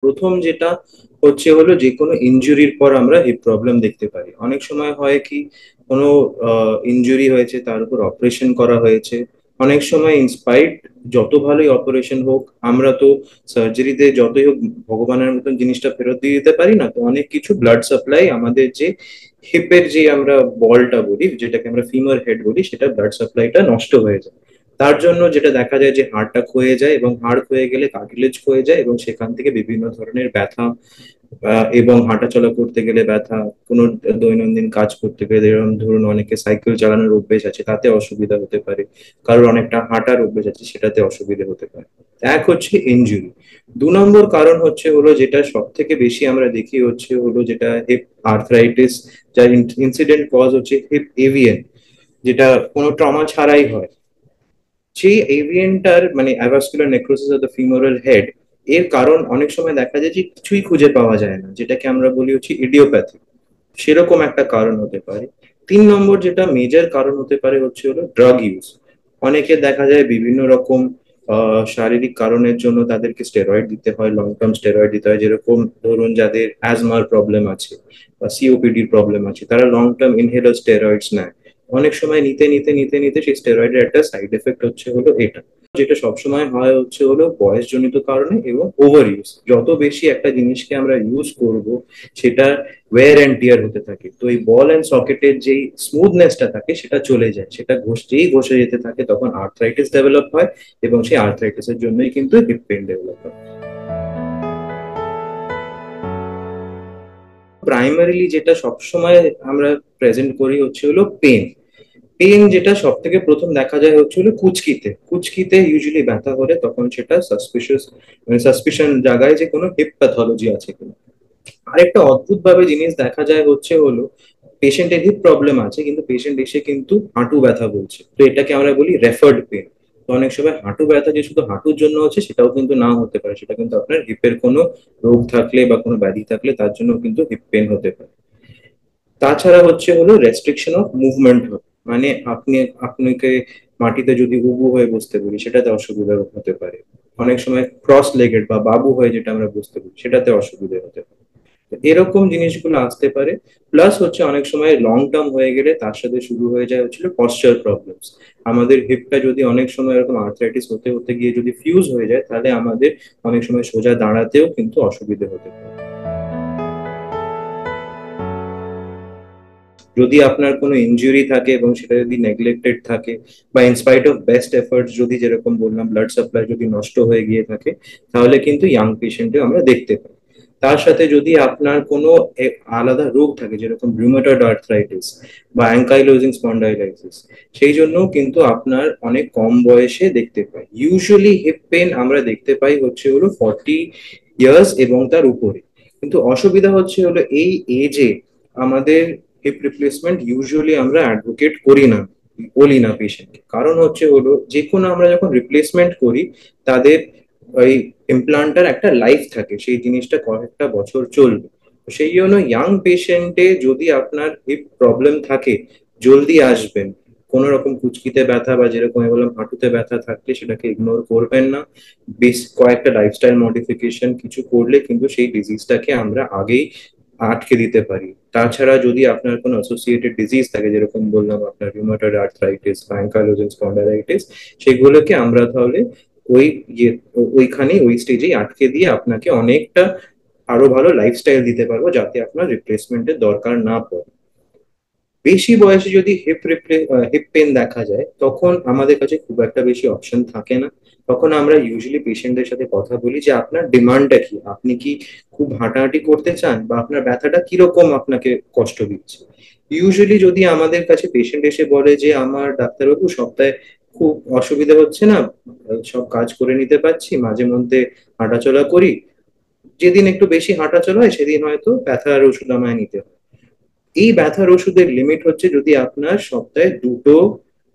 প্রথম যেটা হচ্ছে হলো যে কোনো ইনজুরির পর আমরা হিপ প্রবলেম দেখতে পারি। অনেক সময় হয় কি, কোনো ইনজুরি হয়েছে, তার উপর অপারেশন করা হয়েছে। অনেক সময় ইনস্পাইট যত ভালোই অপারেশন হোক, আমরা তো সার্জারিতে যতই হোক ভগবানের মতন জিনিসটা ফেরত দিয়ে দিতে পারি না। তো অনেক কিছু ব্লাড সাপ্লাই আমাদের যে হিপের যে আমরা বলটা বলি, যেটাকে আমরা ফিমার হেড বলি, সেটা ব্লাড সাপ্লাইটা নষ্ট হয়ে যায়। তার জন্য যেটা দেখা যায় যে হাড়টা ক্ষয়ে যায়, এবং হাড় ক্ষয়ে গেলে কার্টিলেজ ক্ষয়ে যায়, এবং সেখান থেকে বিভিন্ন ধরনের ব্যথা, এবং হাঁটাচলা করতে গেলে ব্যথা, কোনো দৈনন্দিন কাজ করতে গেলে, যেরকম ধরুন অনেকে সাইকেল চালানোর অভ্যেস আছে তাতে অসুবিধা হতে পারে, কারোর অনেকটা হাঁটার অভ্যেস আছে সেটাতে অসুবিধা হতে পারে। এক হচ্ছে ইনজুরি। দু নম্বর কারণ হচ্ছে হলো, যেটা সব থেকে বেশি আমরা দেখি, হচ্ছে হলো যেটা হিপ আর্থ্রাইটিস, যার ইনসিডেন্ট কজ হচ্ছে হিপ এভিএন, যেটা কোনো ট্রমা ছাড়াই হয়। সেই এভিএনটার মানে অ্যাভাস্কুলার necrosis of the femoral head, এর কারণ অনেক সময় দেখা যায় যে কিছুই খুঁজে পাওয়া যায় না, যেটাকে আমরা বলি হচ্ছে ইডিওপ্যাথি। সেরকম একটা কারণ হতে পারে। তিন নম্বর যেটা মেজর কারণ হতে পারে হচ্ছে হলো ড্রাগ ইউজ। অনেকে দেখা যায় বিভিন্ন রকম শারীরিক কারণের জন্য তাদেরকে স্টেরয়েড দিতে হয়, লং টার্ম স্টেরয়েড দিতে হয়। যেরকম ধরুন যাদের অ্যাজমার প্রবলেম আছে বা সিওপিডির প্রবলেম আছে, তারা লং টার্ম ইনহেলার স্টেরয়েডস নেয়। অনেক সময় নিতে নিতে নিতে নিতে সেই স্টেরয়েডের একটা সাইড এফেক্ট হচ্ছে হলো এটা। যেটা সবসময় হয় হচ্ছে হলো বয়সজনিত কারণে এবং ওভার ইউজ। যত বেশি একটা জিনিসকে আমরা ইউজ করব, সেটা ওয়্যার অ্যান্ড টিয়ার হতে থাকে। তো এই বল অ্যান্ড সকেটের যেই স্মুথনেসটা থাকে সেটা চলে যায়, সেটা যেই ঘষে যেতে থাকে তখন আর্থ্রাইটিস ডেভেলপ হয়, এবং সেই আর্থ্রাইটিসের জন্যই কিন্তু হিপ পেন ডেভেলপ হয়। প্রাইমারিলি যেটা সবসময় আমরা প্রেজেন্ট করি হচ্ছে হলো পেন। পেন যেটা সব থেকে প্রথম দেখা যায় হচ্ছে হলো কুচকিতে। কুচকিতে ইউজুয়ালি ব্যথা হলে তখন সেটা সাসপিশিয়াস, মানে সাসপিশন জাগায় যে কোনো হিপ প্যাথোলজি আছে কিনা। আরেকটা অদ্ভুত ভাবে জিনিস দেখা যায় হচ্ছে হলো, পেশেন্টের হিপ প্রবলেম আছে কিন্তু পেশেন্ট এসে কিন্তু হাঁটু ব্যথা বলছে, তো এটাকে আমরা বলি রেফার্ড পেন। তো অনেক সময় হাঁটু ব্যথা যে শুধু হাঁটুর জন্য হচ্ছে সেটাও কিন্তু না হতে পারে, সেটা কিন্তু আপনার হিপের কোনো রোগ থাকলে বা কোনো ব্যাধি থাকলে তার জন্য কিন্তু হিপ পেন হতে পারে। তাছাড়া হচ্ছে হলো রেস্ট্রিকশন অফ মুভমেন্ট, মানে আপনাকে মাটিতে যদি উবু হয়ে বসতে বলি সেটাতে অসুবিধা হতে পারে। অনেক সময় ক্রস লেগেড বা বাবু হয়ে যেটা আমরা বুঝতে পারি সেটাতে অসুবিধা হতে পারে। তো এরকম জিনিসগুলো আসতে পারে। প্লাস হচ্ছে অনেক সময় লং টার্ম হয়ে গেলে তার সাথে শুরু হয়ে যায় হচ্ছিল পশ্চার প্রবলেমস। আমাদের হিপটা যদি অনেক সময় এরকম আর্থ্রাইটিস হতে হতে গিয়ে যদি ফিউজ হয়ে যায়, তাহলে আমাদের অনেক সময় সোজা দাঁড়াতেও কিন্তু অসুবিধা হতে পারে। যদি আপনার কোনো ইনজুরি থাকে এবং সেটা যদি নেগলেক্টেড থাকে, বা ইনস্পাইট অফ বেস্ট এফর্টস যদি, যেরকম বললাম, ব্লাড সাপ্লাই যদি নষ্ট হয়ে গিয়ে থাকে, তাহলে কিন্তু ইয়াং পেশেন্টে আমরা দেখতে পাই। তার সাথে যদি আপনার কোনো আলাদা রোগ থাকে, যেরকম রিউমেটয়েড আর্থ্রাইটিস বা অ্যাঙ্কাইলোজিং স্পন্ডাইলাইটিস, সেই জন্য কিন্তু আপনার অনেক কম বয়সে দেখতে পাই। ইউজুয়ালি হিপ পেন আমরা দেখতে পাই হচ্ছে হলো 40 ইয়ার্স এবং তার উপরে। কিন্তু অসুবিধা হচ্ছে হলো এই এজে আমাদের হিপ রিপ্লেসমেন্ট ইউজুয়ালি আমরা অ্যাডভোকেট করি না, বলি না পেশেন্টকে। কারণ হচ্ছে হলো যে কোনো আমরা যখন রিপ্লেসমেন্ট করি, তাদের ওই ইমপ্লান্টার একটা লাইফ থাকে, সেই জিনিসটা কয়েকটা বছর চলবে। তো সেই জন্য ইয়াং পেশেন্টে যদি আপনার হিপ প্রবলেম থাকে, জলদি আসবেন। কোনো রকম কুচকিতে ব্যথা বা যেরকম আমি বললাম হাঁটুতে ব্যথা থাকলে সেটাকে ইগনোর করবেন না। বেশ কয়েকটা লাইফস্টাইল মডিফিকেশন কিছু করলে কিন্তু সেই ডিজিজটাকে আমরা আগেই আটকে দিতে পারি। তাছাড়া যদি আপনার কোনো অ্যাসোসিয়েটেড ডিজিজ থাকে, যেরকম বললাম আপনার রিউমাটয়েড আর্থ্রাইটিস বা অ্যাঙ্কাইলোজিং স্পন্ডাইলাইটিস, সেগুলোকে আমরা তাহলে ওই ইয়ে ওইখানেই ওই স্টেজেই আটকে দিয়ে আপনাকে অনেকটা আরো ভালো লাইফস্টাইল দিতে পারবো, যাতে আপনার রিপ্লেসমেন্টের দরকার না পড়ে। বেশি বয়সে যদি হিপ পেন দেখা যায়, তখন আমাদের কাছে খুব একটা বেশি অপশন থাকে না। তখন আমরা ইউজুয়ালি পেশেন্টের সাথে কথা বলি যে আপনার ডিমান্ডটা কি, আপনি কি খুব হাঁটাহাঁটি করতে চান, বা আপনার ব্যথাটা কিরকম আপনাকে কষ্ট দিচ্ছে। ইউজুয়ালি যদি আমাদের কাছে পেশেন্ট এসে বলে যে আমার ডাক্তারবাবু সপ্তাহে খুব অসুবিধা হচ্ছে না, সব কাজ করে নিতে পারছি, মাঝে মধ্যে হাঁটাচলা করি, যেদিন একটু বেশি হাঁটাচলা হয় সেদিন হয়তো ব্যথার ওষুধ আমায় নিতে হয়। এই ব্যথার ওষুধের লিমিট হচ্ছে যদি আপনার সপ্তাহে দুটো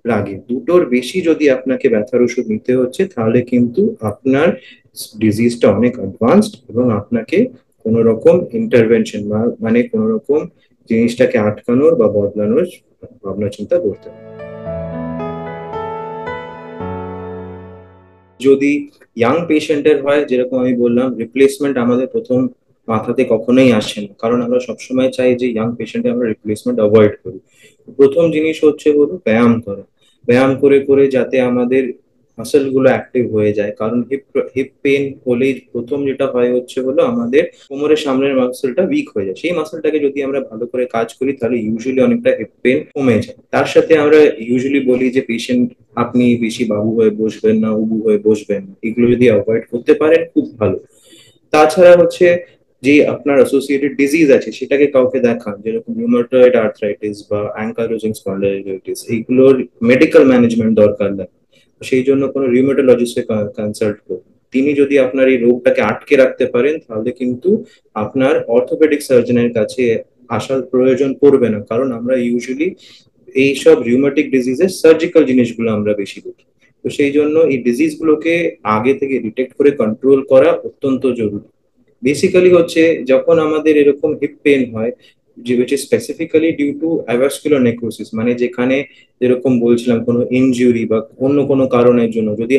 লাগে, দুটোর বেশি যদি আপনাকে ব্যথার ওষুধ নিতে হচ্ছে, তাহলে কিন্তু আপনার ডিজিজটা অনেক অ্যাডভান্সড, এবং আপনাকে কোনো রকম ইন্টারভেনশন বা মানে কোনো রকম জিনিসটাকে আটকানোর বা বদলানোর ভাবনা চিন্তা করতে হবে। যদি ইয়াং পেশেন্টের হয়, যেরকম আমি বললাম, রিপ্লেসমেন্ট আমাদের প্রথম মাথাতে কখনোই আসে না, কারণ আমরা সবসময় চাই যে ইয়াং পেশেন্টে আমরা রিপ্লেসমেন্ট অ্যাভয়েড করি। প্রথম জিনিস হচ্ছে হলো ব্যায়াম করা। ব্যায়াম করে করে যাতে আমাদের মাসেল গুলো অ্যাক্টিভ হয়ে যায়, কারণ হিপ হিপ পেন হলেই প্রথম যেটা হয় হচ্ছে হলো আমাদের কোমরের সামনের মাসেলটা উইক হয়ে যায়। সেই মাসেলটাকে যদি আমরা ভালো করে কাজ করি তাহলে ইউজুয়ালি অনেকটা হিপ পেন কমে যায়। তার সাথে আমরা ইউজুয়ালি বলি যে পেশেন্ট, আপনি বেশি বাবু হয়ে বসবেন না, উবু হয়ে বসবেন না, এগুলো যদি অ্যাভয়েড করতে পারেন খুব ভালো। তাছাড়া হচ্ছে যে আপনার অ্যাসোসিয়েটেড ডিজিজ আছে সেটাকে কাউকে দেখান, যেরকম রিউমাটয়েড আর্থ্রাইটিস বা অ্যাঙ্কাইলোজিং স্পন্ডাইলিটিস, এইগুলোর মেডিকেল ম্যানেজমেন্ট দরকার লাগে। সেই জন্য কোনো রিউমাটোলজিস্টকে কনসাল্ট করুন। তিনি যদি আপনার এই রোগটাকে আটকে রাখতে পারেন তাহলে কিন্তু আপনার অর্থোপেডিক সার্জনের কাছে আসার প্রয়োজন পড়বে না, কারণ আমরা ইউজুয়ালি এইসব রিউমেটিক ডিজিজের সার্জিক্যাল জিনিসগুলো আমরা বেশি দেখি। তো সেই জন্য এই ডিজিজ গুলোকে আগে থেকে ডিটেক্ট করে কন্ট্রোল করা অত্যন্ত জরুরি। বেসিক্যালি হচ্ছে যখন আমাদের এরকম হিপ পেন হয়, যে which is specifically due to avascular necrosis, মানে যেখানে যেরকম বলছিলাম কোনো ইনজুরি বা অন্য কোনো কারণের জন্য যদি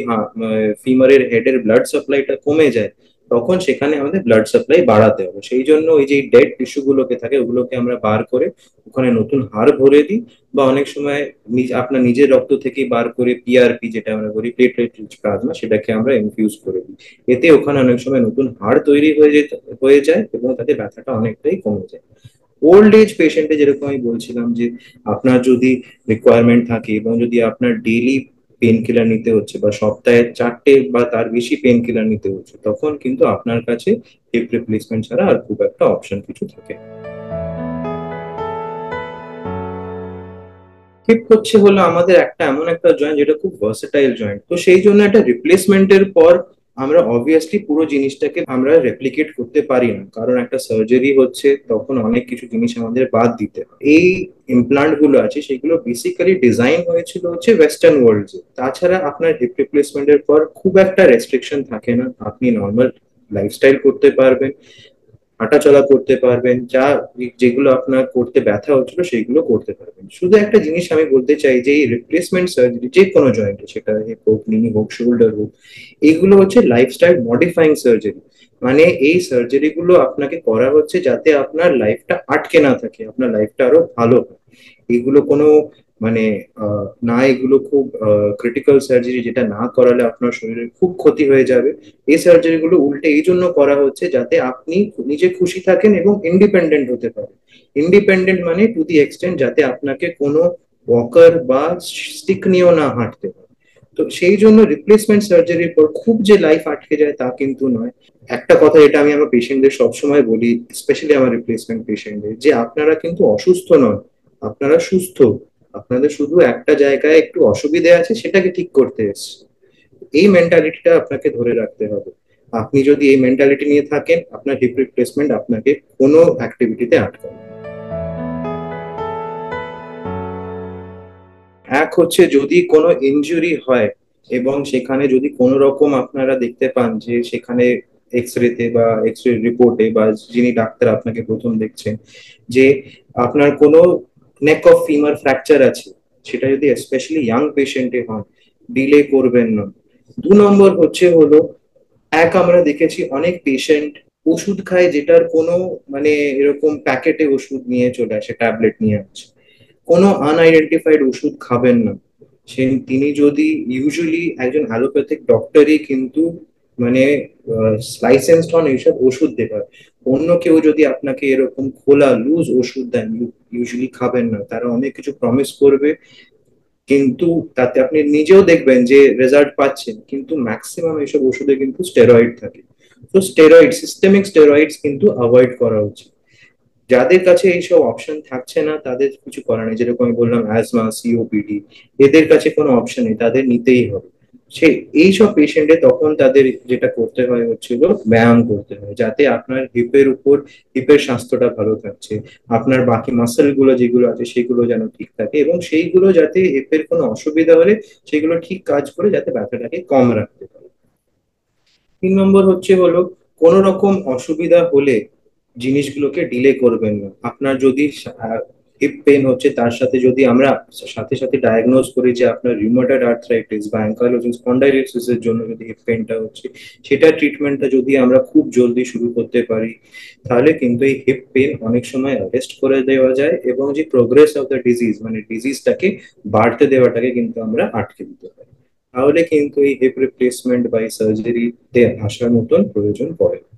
ফিমারের হেডের ব্লাড সাপ্লাইটা কমে যায়, তখন সেখানে আমাদের ব্লাড সাপ্লাই বাড়াতে হবে। সেই জন্য ওই যে ডেড টিস্যু গুলোকে থাকে ওগুলোকে আমরা বার করে ওখানে নতুন হাড় ভরে দিই, বা অনেক সময় আপনার নিজের রক্ত থেকে বার করে পিআরপি, যেটা আমরা বলি প্লেটলেট রিচ প্লাজমা, সেটাকে আমরা ইনফিউজ করে দিই। এতে ওখানে অনেক সময় নতুন হাড় তৈরি হয়ে যায় এবং তাতে ব্যথাটা অনেকটাই কমে যায়। ওল্ড এজ পেশেন্টে যেরকম আমি বলছিলাম যে আপনার যদি রিকোয়ারমেন্ট থাকে এবং যদি আপনার ডেইলি পেন কিলার নিতে হচ্ছে বা সপ্তাহে 4টে বা তার বেশি পেন কিলার নিতে হচ্ছে, তখন কিন্তু আপনার কাছে হিপ রিপ্লেসমেন্ট ছাড়া আর খুব একটা অপশন কিছু থাকে না। হিপ হচ্ছে হলো আমাদের একটা এমন একটা জয়েন্ট যেটা খুব ভার্সেটাইল জয়েন্ট, তো সেই জন্য একটা রিপ্লেসমেন্টের পর আমরা অবভিয়াসলি পুরো জিনিসটাকে আমরা রেপ্লিকেট করতে পারি না, কারণ একটা সার্জারি হচ্ছে তখন অনেক কিছু জিনিস আমাদের বাদ দিতে হয়। এই ইমপ্লান্ট গুলো আছে সেগুলো বেসিক্যালি ডিজাইন হয়েছিল হচ্ছে ওয়েস্টার্ন ওয়ার্ল্ড। তাছাড়া আপনার হিপ রিপ্লেসমেন্টের পর খুব একটা রেস্ট্রিকশন থাকে না, আপনি নর্মাল লাইফস্টাইল করতে পারবেন, হাঁটাচলা করতে পারবেন, যেগুলো আপনার করতে ব্যথা হচ্ছিল সেইগুলো করতে পারবেন। শুধু একটা জিনিস আমি বলতে চাই যে এই রিপ্লেসমেন্ট সার্জারি যে কোনো জয়েন্টে, সেটা হিপ হোক, নি হোক, শোল্ডার হোক, এইগুলো হচ্ছে লাইফস্টাইল মডিফাইং সার্জারি। মানে এই সার্জারি গুলো আপনাকে করা হচ্ছে যাতে আপনার লাইফটা আটকে না থাকে, আপনার লাইফটা আরো ভালো হয়। এগুলো কোনো মানে না, এগুলো খুব ক্রিটিক্যাল সার্জারি যেটা না করালে আপনার শরীরের খুব ক্ষতি হয়ে যাবে। এই সার্জারি গুলো উল্টে এই জন্য করা হচ্ছে যাতে আপনি নিজে খুশি থাকেন এবং ইন্ডিপেন্ডেন্ট হতে পারেন। ইন্ডিপেন্ডেন্ট মানে টু দি এক্সটেন্ট যাতে আপনাকে কোনো ওয়াকার বা স্টিক নিয়েও না হাঁটতে হয়। তো সেই জন্য রিপ্লেসমেন্ট সার্জারির পর খুব যে লাইফ আটকে যায় তা কিন্তু নয়। একটা কথা এটা আমি আমার পেশেন্টদের সবসময় বলি, স্পেশালি আমার রিপ্লেসমেন্ট পেশেন্টদের, যে আপনারা কিন্তু অসুস্থ নন, আপনারা সুস্থ। আপনাদের শুধু একটা জায়গায় একটু অসুবিধে আছে, সেটাকে ঠিক করতে এসছে। এই মেন্টালিটিটা আপনাকে ধরে রাখতে হবে। আপনি যদি এই মেন্টালিটি নিয়ে থাকেন, আপনার হিপ রিপ্লেসমেন্ট আপনাকে কোনো অ্যাক্টিভিটিতে আটকাবে না। এক হচ্ছে যদি কোনো ইনজুরি হয় এবং সেখানে যদি কোনো রকম আপনারা দেখতে পান যে সেখানে এক্স রেতে বা এক্স রে রিপোর্টে বা যিনি ডাক্তার আপনাকে প্রথম দেখছেন যে আপনার কোনো নেক অফ ফিমার ফ্র্যাকচার আছে, সেটা যদি স্পেশালি ইয়াং পেশেন্টে হয়, ডিলে করবেন না। 2 নম্বর হচ্ছে হলো, আমরা দেখেছি অনেক পেশেন্ট ওষুধ খায় যেটার কোনো মানে এরকম প্যাকেটে ওষুধ নিয়ে চলে আসে, ট্যাবলেট নিয়ে আসে। কোনো আনআইডেন্টিফাইড ওষুধ খাবেন না। তিনি যদি ইউজুয়ালি একজন অ্যালোপ্যাথিক ডক্টরই কিন্তু মানে লাইসেন্সড হন এইসব ওষুধ দেবার। অন্য কেউ যদি আপনাকে এরকম খোলা লুজ ওষুধ দেন, ইউজুয়ালি খাবেন না। তারা অনেক কিছু প্রমিস করবে, কিন্তু তাতে আপনি নিজেও দেখবেন যে রেজাল্ট পাচ্ছেন, কিন্তু ম্যাক্সিমাম এইসব ওষুধে কিন্তু স্টেরয়েড থাকে। তো স্টেরয়েড, সিস্টেমিক স্টেরয়েডস কিন্তু অ্যাভয়েড করা উচিত। যাদের কাছে এইসব অপশন থাকছে না তাদের কিছু করার নেই, যেরকম আমি বললাম অ্যাজমা, সিওপিডি, এদের কাছে কোনো অপশন নেই, তাদের নিতেই হবে। সে এইসব পেশেন্টে তখন তাদের যেটা করতে হয় হচ্ছিল ব্যায়াম করতে হয়, যাতে আপনার হিপের উপর, হিপের স্বাস্থ্যটা ভালো থাকছে, আপনার বাকি মাসেল গুলো যেগুলো আছে সেগুলো যেন ঠিক থাকে এবং সেইগুলো যাতে হিপের কোনো অসুবিধা হলে সেগুলো ঠিক কাজ করে যাতে ব্যথাটাকে কম রাখতে পারে। 3 নম্বর হচ্ছে হলো, কোন রকম অসুবিধা হলে জিনিসগুলোকে ডিলে করবেন না। আপনার যদি হিপ পেন হচ্ছে, তার সাথে যদি আমরা সাথে সাথে ডায়াগনোজ করি যে আপনার রিউমাটয়েড আর্থ্রাইটিস বা অ্যাঙ্কাইলোজিং স্পন্ডাইলিসিস এর জন্য যদি হিপ পেনটা হচ্ছে, সেটা ট্রিটমেন্টটা যদি আমরা খুব জলদি শুরু করতে পারি, তাহলে কিন্তু এই হিপ পেন অনেক সময় অ্যারেস্ট করে দেওয়া যায় এবং যে প্রোগ্রেস অফ দ্য ডিজিজ, মানে ডিজিজটাকে বাড়তে দেওয়াটাকে কিন্তু আমরা আটকে দিতে পারি। তাহলে কিন্তু এই হিপ রিপ্লেসমেন্ট বা সার্জারিতে আসার মতন প্রয়োজন পড়ে না।